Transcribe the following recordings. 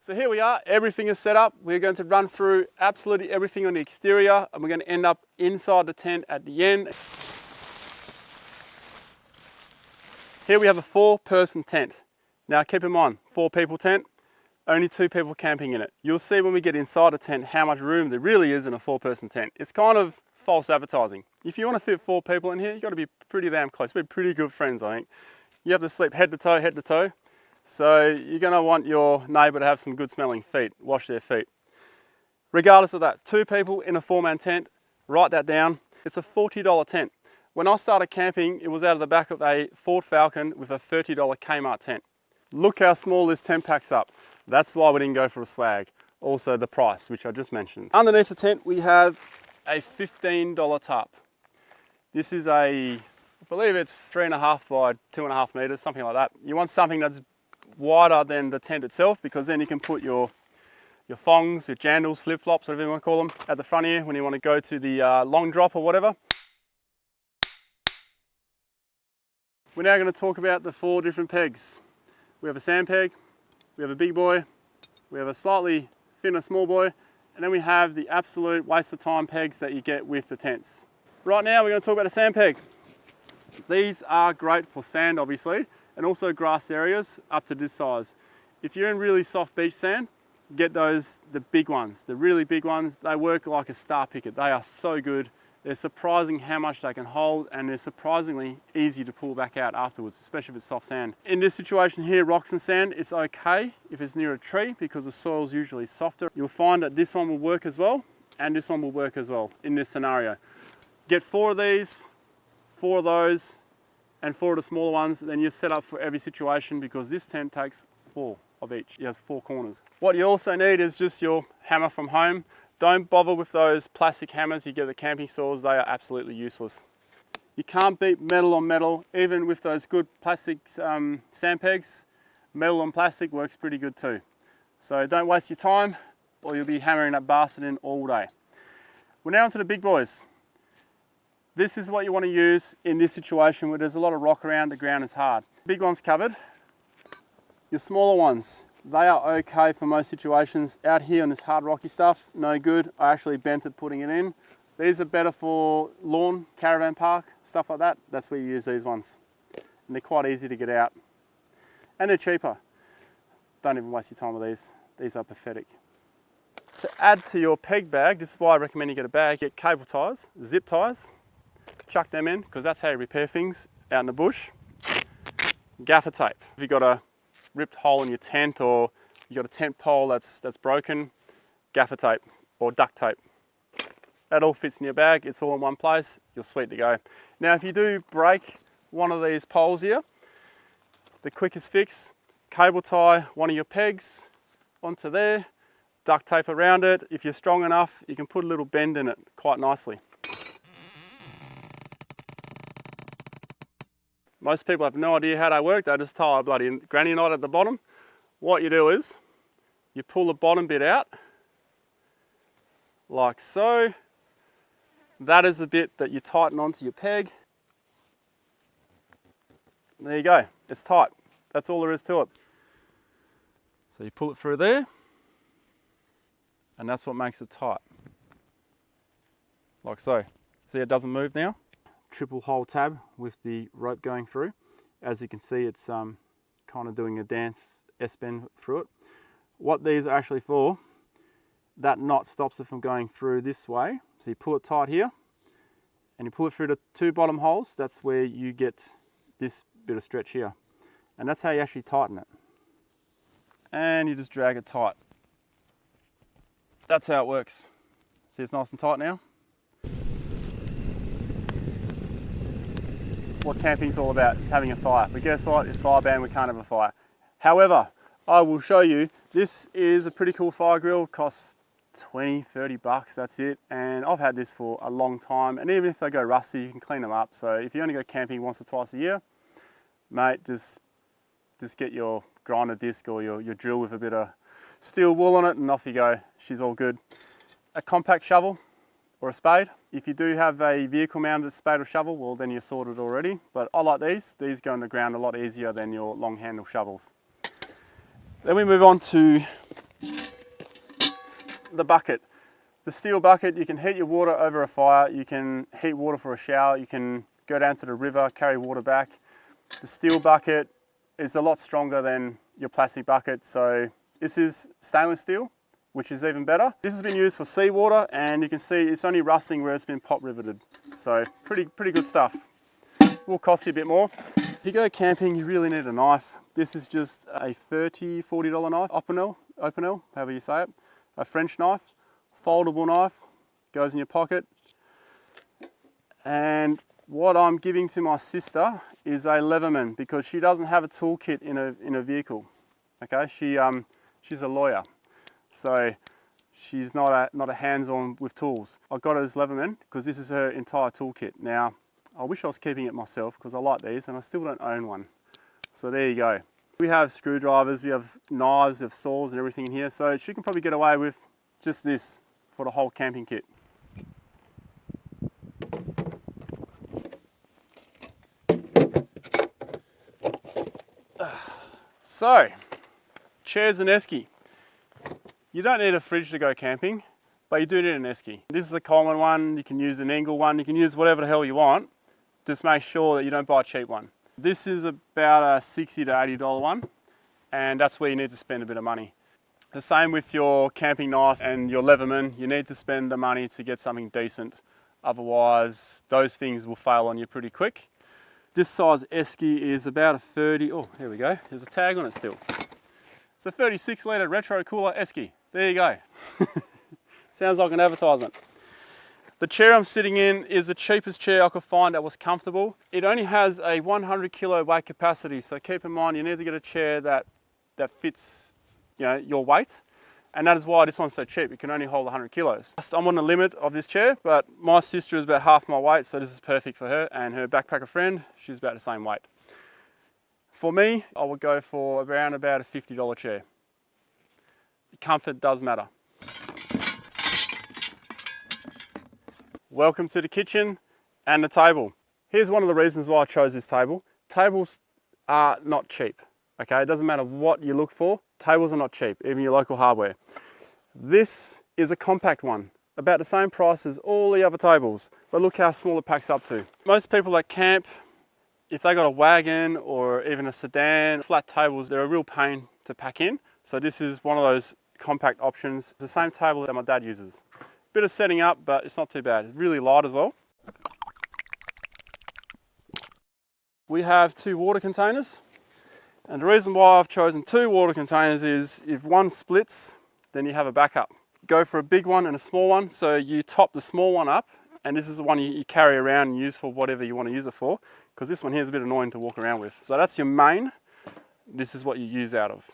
So here we are, everything is set up. We're going to run through absolutely everything on the exterior, and we're going to end up inside the tent at the end. Here we have a 4-person tent. Now keep in mind, 4-people tent, only 2 people camping in it. You'll see when we get inside the tent how much room there really is in a 4-person tent. It's kind of false advertising. If you want to fit 4 people in here, you've got to be pretty damn close. We're pretty good friends, I think. You have to sleep head to toe, head to toe. So you're going to want your neighbour to have some good smelling feet, wash their feet. Regardless of that, 2 people in a 4-man tent, write that down. It's a $40 tent. When I started camping, it was out of the back of a Ford Falcon with a $30 Kmart tent. Look how small this tent packs up. That's why we didn't go for a swag. Also the price, which I just mentioned. Underneath the tent, we have a $15 tarp. This is I believe it's 3.5 by 2.5 meters, something like that. You want something that's wider than the tent itself, because then you can put your thongs, your jandals, flip-flops, whatever you want to call them, at the front here when you want to go to the long drop or whatever. We're now going to talk about the 4 different pegs. We have a sand peg, we have a big boy, we have a slightly thinner small boy, and then we have the absolute waste of time pegs that you get with the tents. Right now we're going to talk about a sand peg. These are great for sand obviously, and also grass areas up to this size. If you're in really soft beach sand, get those, the big ones, the really big ones. They work like a star picket. They are so good. They're surprising how much they can hold, and they're surprisingly easy to pull back out afterwards, especially if it's soft sand. In this situation here, rocks and sand, it's okay if it's near a tree because the soil is usually softer. You'll find that this one will work as well, and this one will work as well in this scenario. Get 4 of these, 4 of those, and 4 of the smaller ones, then you're set up for every situation, because this tent takes 4 of each. It has 4 corners. What you also need is just your hammer from home. Don't bother with those plastic hammers you get at the camping stores. They are absolutely useless. You can't beat metal on metal. Even with those good plastic sand pegs, metal on plastic works pretty good too. So don't waste your time, or you'll be hammering that bastard in all day. We're now onto the big boys. This is what you want to use in this situation where there's a lot of rock around, the ground is hard. Big ones covered. Your smaller ones, they are okay for most situations. Out here on this hard rocky stuff, no good. I actually bent it putting it in. These are better for lawn, caravan park, stuff like that. That's where you use these ones. And they're quite easy to get out. And they're cheaper. Don't even waste your time with these. These are pathetic. To add to your peg bag, this is why I recommend you get a bag. Get cable ties, zip ties. Chuck them in, because that's how you repair things out in the bush. Gaffer tape. If you've got a ripped hole in your tent, or you've got a tent pole that's broken, gaffer tape or duct tape. That all fits in your bag. It's all in one place. You're sweet to go. Now, if you do break one of these poles here, the quickest fix, cable tie one of your pegs onto there, duct tape around it. If you're strong enough, you can put a little bend in it quite nicely. Most people have no idea how they work. They just tie a bloody granny knot at the bottom. What you do is you pull the bottom bit out like so. That is the bit that you tighten onto your peg. There you go, it's tight. That's all there is to it. So you pull it through there, and that's what makes it tight. Like so. See, it doesn't move now. Triple hole tab with the rope going through. As you can see, it's kind of doing a dance S-bend through it. What these are actually for, that knot stops it from going through this way. So you pull it tight here, and you pull it through the 2 bottom holes. That's where you get this bit of stretch here. And that's how you actually tighten it. And you just drag it tight. That's how it works. See, it's nice and tight now. What camping's all about is having a fire. But guess what? It's fire banned, we can't have a fire. However, I will show you, this is a pretty cool fire grill. It costs 20, 30 bucks, that's it. And I've had this for a long time. And even if they go rusty, you can clean them up. So if you only go camping once or twice a year, mate, just get your grinder disc or your drill with a bit of steel wool on it, and off you go. She's all good. A compact shovel or a spade. If you do have a vehicle mounted spade or shovel, well then you're sorted already. But I like these. These go in the ground a lot easier than your long handle shovels. Then we move on to the bucket. The steel bucket, you can heat your water over a fire, you can heat water for a shower, you can go down to the river, carry water back. The steel bucket is a lot stronger than your plastic bucket, so this is stainless steel, which is even better. This has been used for seawater, and you can see it's only rusting where it's been pop riveted. So pretty good stuff. Will cost you a bit more. If you go camping, you really need a knife. This is just a $30, $40 knife, Opinel, however you say it. A French knife, foldable knife, goes in your pocket. And what I'm giving to my sister is a Leatherman, because she doesn't have a toolkit in a vehicle. Okay, she's a lawyer, so she's not a hands-on with tools. I got her this Leatherman because this is her entire toolkit. Now, I wish I was keeping it myself because I like these and I still don't own one. So there you go. We have screwdrivers, we have knives, we have saws and everything in here, so she can probably get away with just this for the whole camping kit. So, chairs and esky. You don't need a fridge to go camping, but you do need an esky. This is a Coleman one, you can use an Engel one, you can use whatever the hell you want. Just make sure that you don't buy a cheap one. This is about a $60 to $80 one, and that's where you need to spend a bit of money. The same with your camping knife and your Leatherman, you need to spend the money to get something decent. Otherwise, those things will fail on you pretty quick. This size esky is about a 30, oh, here we go, there's a tag on it still. It's a 36 litre retro cooler esky. There you go. Sounds like an advertisement. The chair I'm sitting in is the cheapest chair I could find that was comfortable. It only has a 100 kilo weight capacity, so keep in mind you need to get a chair that fits, you know, your weight. And that is why this one's so cheap. It can only hold 100 kilos. I'm on the limit of this chair, but my sister is about half my weight, so this is perfect for her, and her backpacker friend, she's about the same weight. For me, I would go for around about a $50 chair. Comfort does matter. Welcome to the kitchen and the table. Here's one of the reasons why I chose this table. Tables are not cheap, okay? It doesn't matter what you look for, tables are not cheap, even your local hardware. This is a compact one, about the same price as all the other tables, but look how small it packs up to. Most people that camp, if they got a wagon or even a sedan, flat tables, they're a real pain to pack in. So this is one of those compact options. It's the same table that my dad uses. Bit of setting up, but it's not too bad. It's really light as well. We have 2 water containers. And the reason why I've chosen 2 water containers is if one splits, then you have a backup. Go for a big one and a small one. So you top the small one up, and this is the one you carry around and use for whatever you want to use it for, because this one here is a bit annoying to walk around with. So that's your main. This is what you use out of.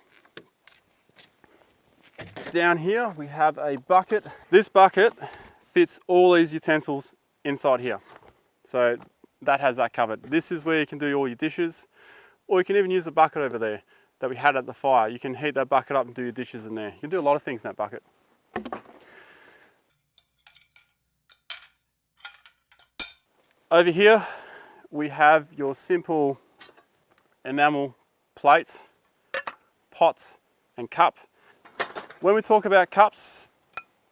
Down here we have a bucket. This bucket fits all these utensils inside here. So that has that covered. This is where you can do all your dishes, or you can even use the bucket over there that we had at the fire. You can heat that bucket up and do your dishes in there. You can do a lot of things in that bucket. Over here we have your simple enamel plate, pot and cup. When we talk about cups,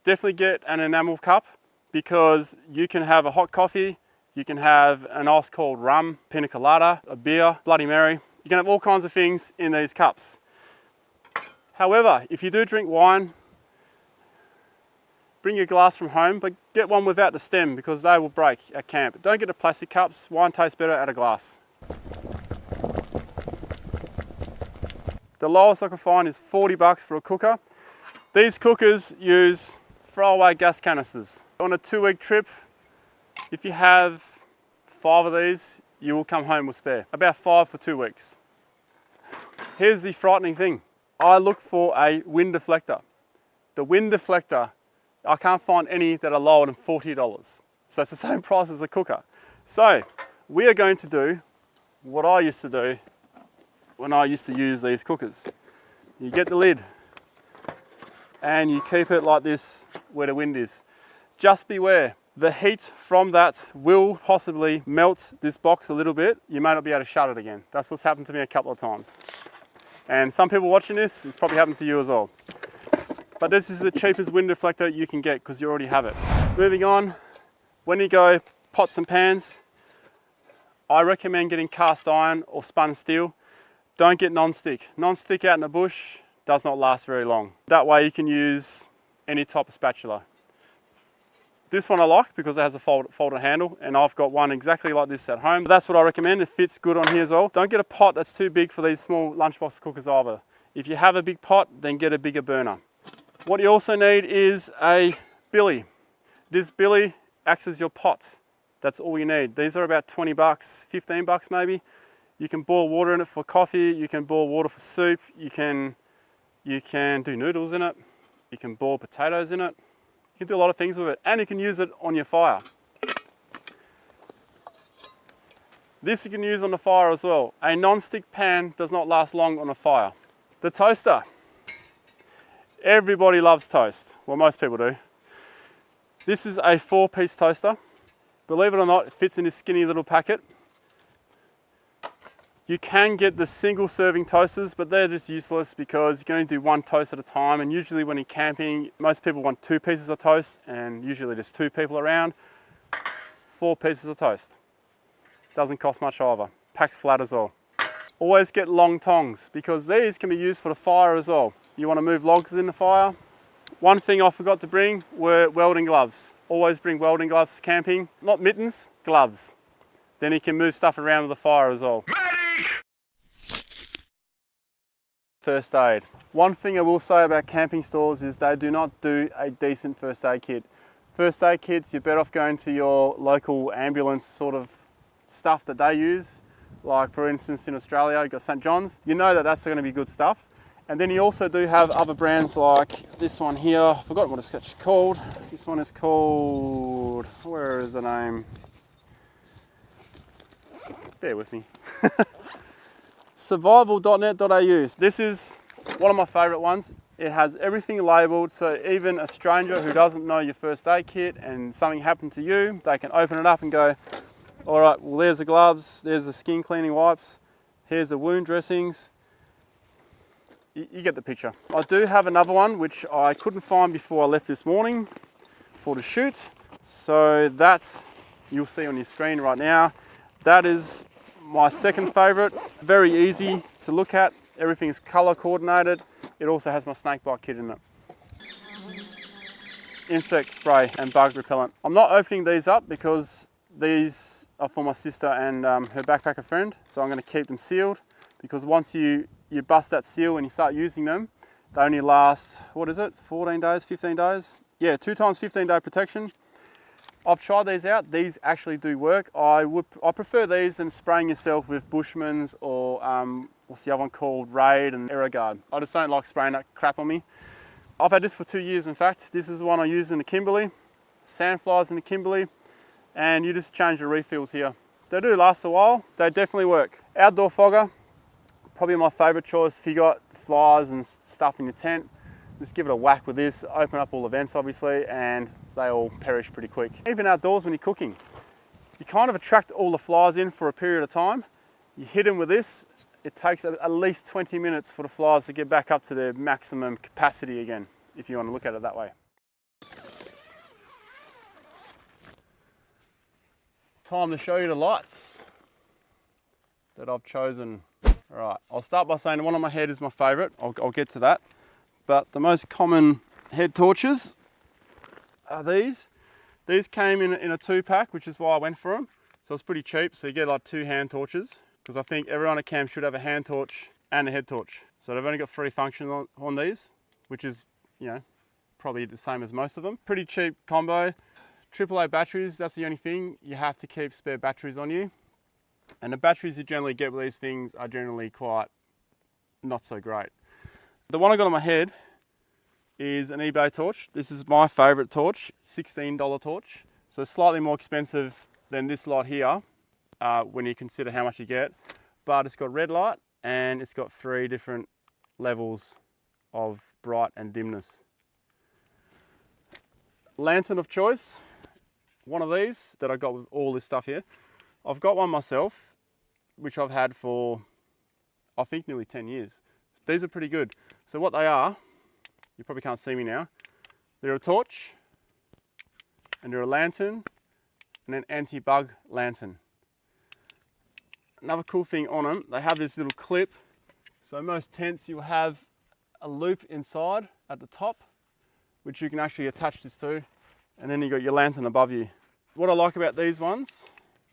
definitely get an enamel cup, because you can have a hot coffee, you can have an ice cold rum, pina colada, a beer, Bloody Mary. You can have all kinds of things in these cups. However, if you do drink wine, bring your glass from home, but get one without the stem, because they will break at camp. Don't get the plastic cups. Wine tastes better out of glass. The lowest I could find is $40 for a cooker. These cookers use throwaway gas canisters. On a 2-week trip, if you have 5 of these, you will come home with spare. About 5 for 2 weeks. Here's the frightening thing. I look for a wind deflector. The wind deflector, I can't find any that are lower than $40. So it's the same price as a cooker. So we are going to do what I used to do when I used to use these cookers. You get the lid and you keep it like this where the wind is. Just beware, the heat from that will possibly melt this box a little bit. You may not be able to shut it again. That's what's happened to me a couple of times. And some people watching this, it's probably happened to you as well. but this is the cheapest wind deflector you can get because you already have it. Moving on, when you go pots and pans, I recommend getting cast iron or spun steel. Don't get non-stick. Non-stick out in the bush does not last very long. That way you can use any type of spatula. This one I like because it has a folded handle, and I've got one exactly like this at home. But that's what I recommend. It fits good on here as well. Don't get a pot that's too big for these small lunchbox cookers either. If you have a big pot, then get a bigger burner. What you also need is a billy. This billy acts as your pot. That's all you need. These are about 20 bucks, 15 bucks maybe. You can boil water in it for coffee. You can boil water for soup. You can do noodles in it. You can boil potatoes in it. You can do a lot of things with it, and you can use it on your fire. This you can use on the fire as well. A non-stick pan does not last long on a fire. The toaster. Everybody loves toast. Well, most people do. This is a 4-piece toaster. Believe it or not, it fits in this skinny little packet. You can get the single serving toasters, but they're just useless because you can only do one toast at a time. And usually when you're camping, most people want 2 pieces of toast, and usually there's 2 people around. 4 pieces of toast. Doesn't cost much either. Packs flat as well. Always get long tongs because these can be used for the fire as well. You want to move logs in the fire. One thing I forgot to bring were welding gloves. Always bring welding gloves to camping. Not mittens, gloves. Then you can move stuff around with the fire as well. First aid. One thing I will say about camping stores is they do not do a decent first aid kit. First aid kits, you're better off going to your local ambulance sort of stuff that they use. Like for instance in Australia, you've got St. John's. You know that that's going to be good stuff. And then you also do have other brands like this one here. I've forgotten what it's actually called. This one is called, where is the name? Bear with me. Survival.net.au. This is one of my favourite ones. It has everything labelled, so even a stranger who doesn't know your first aid kit and something happened to you, they can open it up and go, all right, well there's the gloves, there's the skin cleaning wipes, here's the wound dressings. You get the picture. I do have another one which I couldn't find before I left this morning for the shoot. So that's, you'll see on your screen right now. That is my second favourite. Very easy to look at. Everything is colour coordinated. It also has my snake bite kit in it. Insect spray and bug repellent. I'm not opening these up because these are for my sister and her backpacker friend. So I'm going to keep them sealed because once you bust that seal and you start using them, they only last, what is it, 14 days, 15 days? Yeah, 2 times 15-day protection. I've tried these out. These actually do work. I prefer these than spraying yourself with Bushman's or what's the other one called, Raid and Aeroguard. I just don't like spraying that crap on me. I've had this for 2 years, in fact. This is the one I use in the Kimberley, sandflies in the Kimberley, and you just change the refills here. They do last a while. They definitely work. Outdoor fogger, probably my favourite choice. If you got flies and stuff in your tent, just give it a whack with this, open up all the vents obviously, and they all perish pretty quick. Even outdoors when you're cooking, you kind of attract all the flies in for a period of time. You hit them with this, it takes at least 20 minutes for the flies to get back up to their maximum capacity again, if you want to look at it that way. Time to show you the lights that I've chosen. All right, I'll start by saying the one on my head is my favourite. I'll get to that. But the most common head torches are these. These came in a 2-pack, which is why I went for them. So it's pretty cheap. So you get like 2 hand torches, because I think everyone at camp should have a hand torch and a head torch. So they've only got 3 functions on these, which is, you know, probably the same as most of them. Pretty cheap combo. AAA batteries, that's the only thing. You have to keep spare batteries on you. And the batteries you generally get with these things are generally quite not so great. The one I got on my head is an eBay torch. This is my favourite torch, $16 torch. So slightly more expensive than this lot here when you consider how much you get. But it's got red light and it's got 3 different levels of bright and dimness. Lantern of choice, one of these that I got with all this stuff here. I've got one myself, which I've had for, I think, nearly 10 years. These are pretty good. So what they are, You probably can't see me now. They're a torch, and they're a lantern, and an anti-bug lantern. Another cool thing on them, they have this little clip. So most tents you'll have a loop inside at the top, which you can actually attach this to, and then you got your lantern above you. What I like about these ones,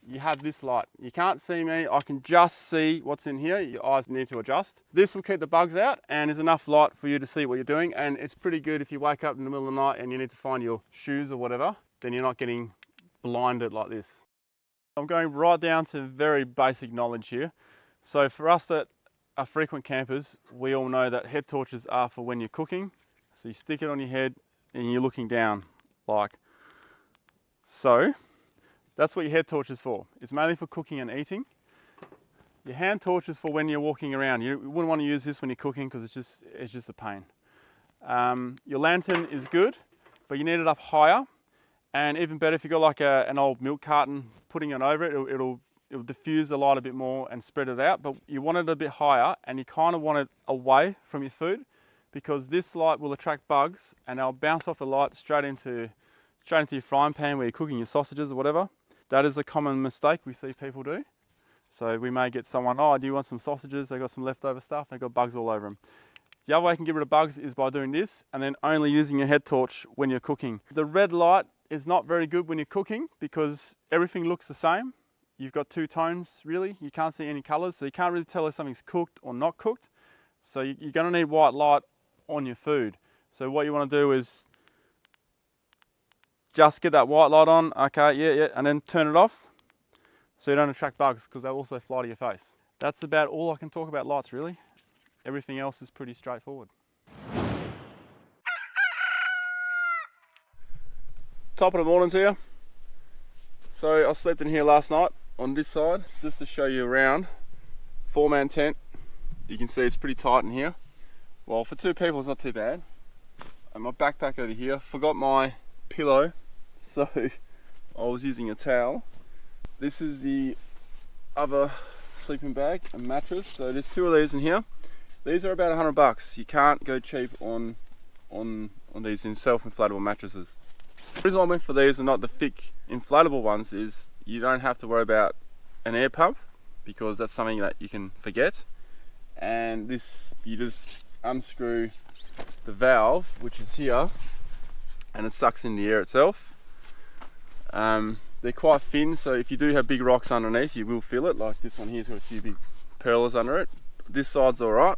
you have this light. You can't see me, I can just see what's in here. Your eyes need to adjust. This will keep the bugs out and is enough light for you to see what you're doing, and it's pretty good if you wake up in the middle of the night and you need to find your shoes or whatever, then you're not getting blinded like this. I'm going right down to very basic knowledge here. So for us that are frequent campers, we all know that head torches are for when you're cooking. So you stick it on your head and you're looking down like so. That's what your head torch is for. It's mainly for cooking and eating. Your hand torch is for when you're walking around. You wouldn't want to use this when you're cooking because it's just a pain. Your lantern is good, but you need it up higher. And even better if you got like an old milk carton, putting it over it, it'll diffuse the light a bit more and spread it out. But you want it a bit higher, and you kind of want it away from your food, because this light will attract bugs and they'll bounce off the light straight into your frying pan where you're cooking your sausages or whatever. That is a common mistake we see people do. So we may get someone, oh, do you want some sausages? They got some leftover stuff, they got bugs all over them. The other way you can get rid of bugs is by doing this and then only using your head torch when you're cooking. The red light is not very good when you're cooking because everything looks the same. You've got two tones really, you can't see any colors, so you can't really tell if something's cooked or not cooked. So you're gonna need white light on your food. So what you wanna do is just get that white light on, okay, yeah, and then turn it off so you don't attract bugs because they'll also fly to your face. That's about all I can talk about lights really. Everything else is pretty straightforward. Top of the morning to you. So I slept in here last night on this side, just to show you around. 4-man tent. You can see it's pretty tight in here. Well, for 2 people it's not too bad. And my backpack over here, forgot my pillow, so I was using a towel. This is the other sleeping bag and mattress. So there's 2 of these in here. These are about $100. You can't go cheap on these in self-inflatable mattresses. The reason I went for these and not the thick inflatable ones is you don't have to worry about an air pump because that's something that you can forget. And this, you just unscrew the valve, which is here, and it sucks in the air itself. They're quite thin, so if you do have big rocks underneath, you will feel it. Like this one here's got a few big pearls under it. This side's alright.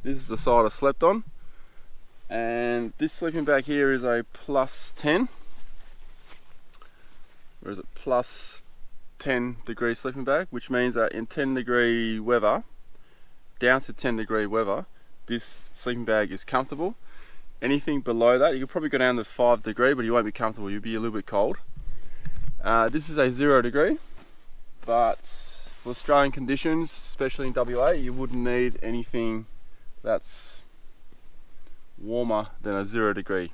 This is the side I slept on. And this sleeping bag here is a plus 10. Where is it? Plus 10 degree sleeping bag, which means that in 10 degree weather, down to 10 degree weather, this sleeping bag is comfortable. Anything below that, you could probably go down to 5 degree, but you won't be comfortable, you'll be a little bit cold. This is a 0 degree, but for Australian conditions, especially in WA, you wouldn't need anything that's warmer than a 0 degree.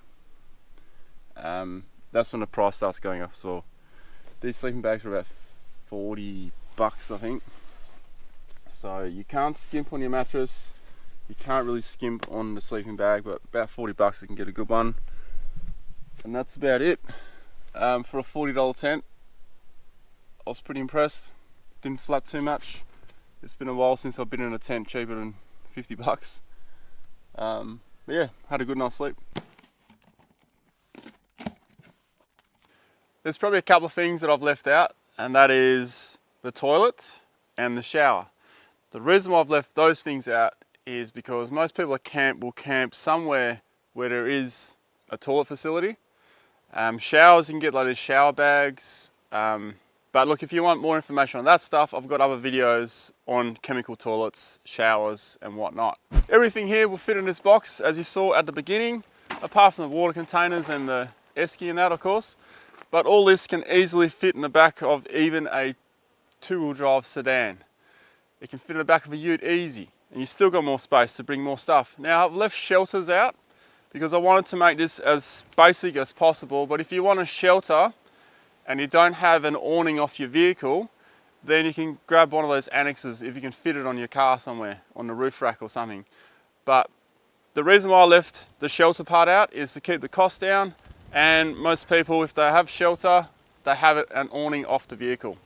That's when the price starts going up. So these sleeping bags are about $40, I think. So you can't skimp on your mattress, you can't really skimp on the sleeping bag, but about $40 you can get a good one. And that's about it. For a $40 tent, I was pretty impressed. Didn't flap too much. It's been a while since I've been in a tent cheaper than $50. But yeah, had a good night's sleep. There's probably a couple of things that I've left out, and that is the toilet and the shower. The reason why I've left those things out is because most people at camp will camp somewhere where there is a toilet facility. Showers, you can get like these shower bags. But look, if you want more information on that stuff, I've got other videos on chemical toilets, showers and whatnot. Everything here will fit in this box, as you saw at the beginning, apart from the water containers and the esky and that, of course. But all this can easily fit in the back of even a 2-wheel drive sedan. It can fit in the back of a ute easy, and you still got more space to bring more stuff. Now I've left shelters out because I wanted to make this as basic as possible, but if you want a shelter and you don't have an awning off your vehicle, then you can grab one of those annexes if you can fit it on your car somewhere, on the roof rack or something. But The reason why I left the shelter part out is to keep the cost down, and most people, if they have shelter, they have an awning off the vehicle.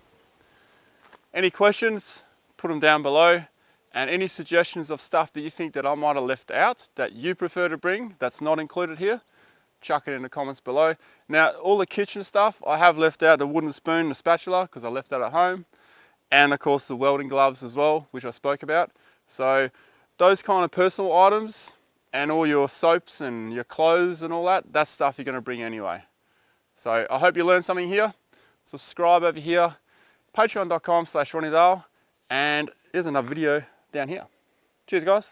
Any questions, put them down below, and any suggestions of stuff that you think that I might have left out that you prefer to bring that's not included here, chuck it in the comments below. Now, all the kitchen stuff, I have left out the wooden spoon, the spatula, because I left that at home, and of course the welding gloves as well, which I spoke about. So those kind of personal items and all your soaps and your clothes and all that, that's stuff you're going to bring anyway. So I hope you learned something here. Subscribe over here, patreon.com/RonnieDale, and here's another video down here. Cheers guys.